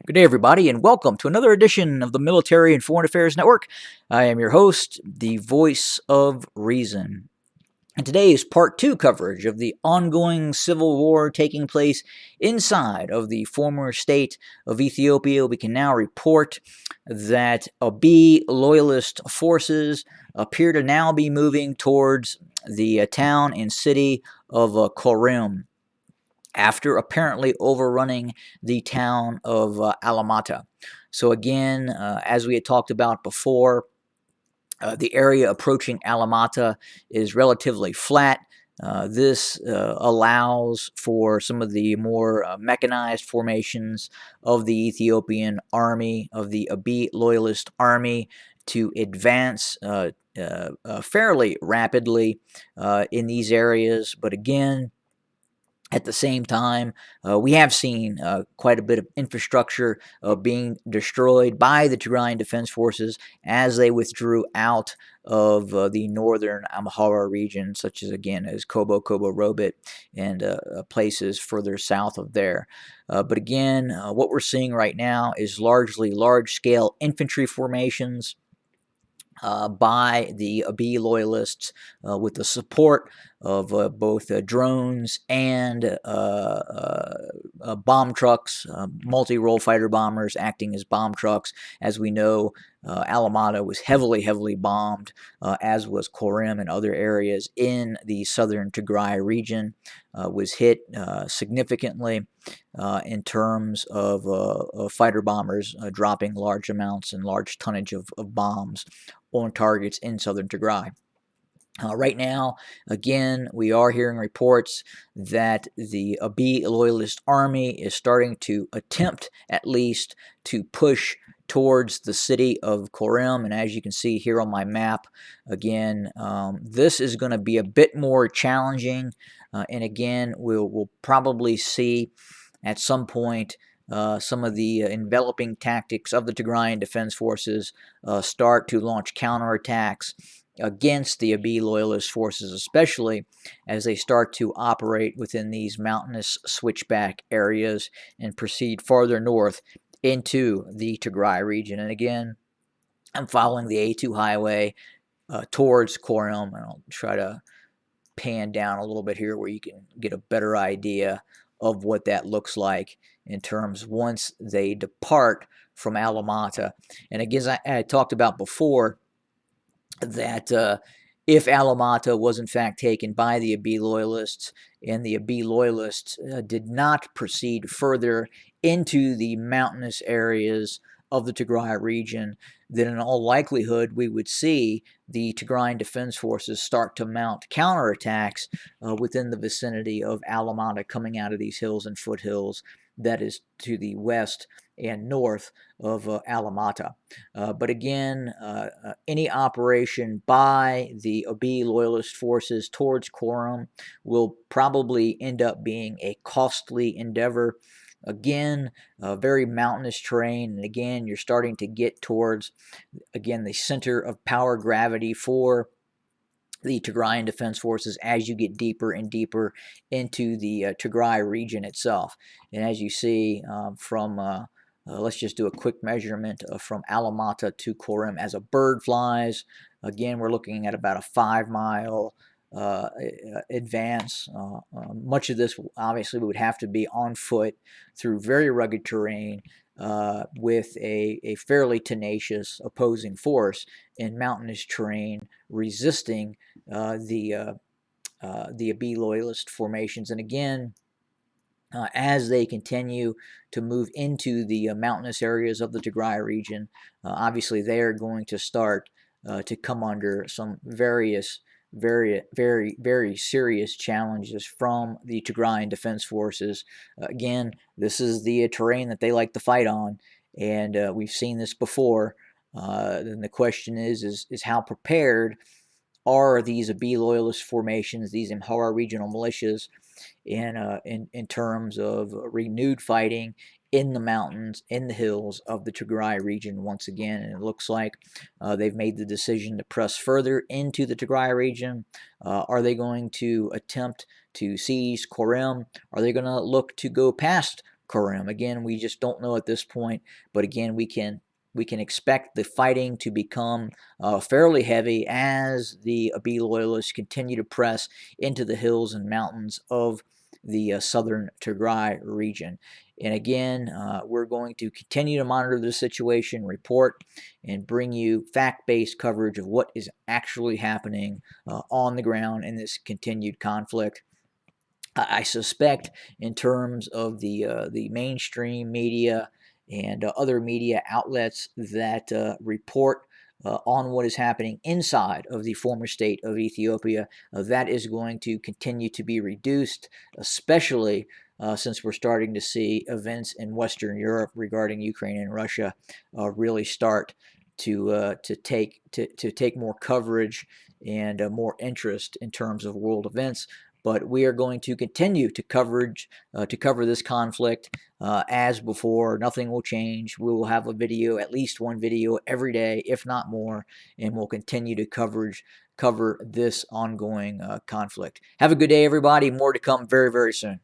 Good day, everybody, and welcome to another edition of the Military and Foreign Affairs Network. I am your host, the voice of reason. And today is part two coverage of the ongoing civil war taking place inside of the former state of Ethiopia. We can now report that Abiy loyalist forces appear to now be moving towards the town and city of Korem, after apparently overrunning the town of Alamata. So again, as we had talked about before, the area approaching Alamata is relatively flat. This allows for some of the more mechanized formations of the Ethiopian army, of the Abiy loyalist army, to advance fairly rapidly in these areas. But again, at the same time, we have seen quite a bit of infrastructure being destroyed by the Tigrayan Defense Forces as they withdrew out of the northern Amhara region, such as, again, as Kobo, Robit, and places further south of there. But again, what we're seeing right now is largely large-scale infantry formations by the Abiy loyalists with the support of both drones and bomb trucks, multi-role fighter bombers acting as bomb trucks. As we know, Alamata was heavily bombed, as was Korem and other areas in the southern Tigray region, was hit significantly in terms of fighter bombers dropping large amounts and large tonnage of bombs on targets in southern Tigray. Right now, again, we are hearing reports that the Abiy loyalist army is starting to attempt, at least, to push towards the city of Korem. And as you can see here on my map, again, this is going to be a bit more challenging. And again, we'll probably see at some point some of the enveloping tactics of the Tigrayan Defense Forces start to launch counterattacks against the Abiy loyalist forces, especially as they start to operate within these mountainous switchback areas and proceed farther north into the Tigray region. And again, I'm following the A2 highway towards Korem, and I'll try to pan down a little bit here where you can get a better idea of what that looks like in terms once they depart from Alamata. And again, I talked about before that if Alamata was in fact taken by the Abiy loyalists and the Abiy loyalists did not proceed further into the mountainous areas of the Tigray region, then in all likelihood we would see the Tigrayan Defense Forces start to mount counterattacks within the vicinity of Alamata, coming out of these hills and foothills that is to the west and north of Alamata. But again, any operation by the Abiy loyalist forces towards Korem will probably end up being a costly endeavor. Again, very mountainous terrain, and again, you're starting to get towards, again, the center of power gravity for the Tigrayan Defense Forces as you get deeper and deeper into the Tigray region itself. And as you see from let's just do a quick measurement from Alamata to Korem as a bird flies. Again, we're looking at about a 5-mile advance. Much of this obviously would have to be on foot through very rugged terrain with a fairly tenacious opposing force in mountainous terrain resisting the Abiy loyalist formations. And again, as they continue to move into the mountainous areas of the Tigray region, obviously they are going to start to come under some very serious challenges from the Tigrayan Defense Forces. Again, this is the terrain that they like to fight on, and we've seen this before. Then the question is how prepared are these Abiy loyalist formations, these Amhara regional militias, in terms of renewed fighting in the mountains, in the hills of the Tigray region once again. And it looks like they've made the decision to press further into the Tigray region. Are they going to attempt to seize Korem? Are they going to look to go past Korem. Again, we just don't know at this point, but again, we can expect the fighting to become fairly heavy as the Abiy loyalists continue to press into the hills and mountains of the southern Tigray region. And again, we're going to continue to monitor the situation, report, and bring you fact-based coverage of what is actually happening on the ground in this continued conflict. I suspect, in terms of the mainstream media and other media outlets that report on what is happening inside of the former state of Ethiopia, that is going to continue to be reduced, especially since we're starting to see events in Western Europe regarding Ukraine and Russia really start to take more coverage and more interest in terms of world events. But we are going to continue to cover this conflict as before. Nothing will change. We will have a video, at least one video every day, if not more, and we'll continue to cover this ongoing conflict. Have a good day, everybody. More to come very, very soon.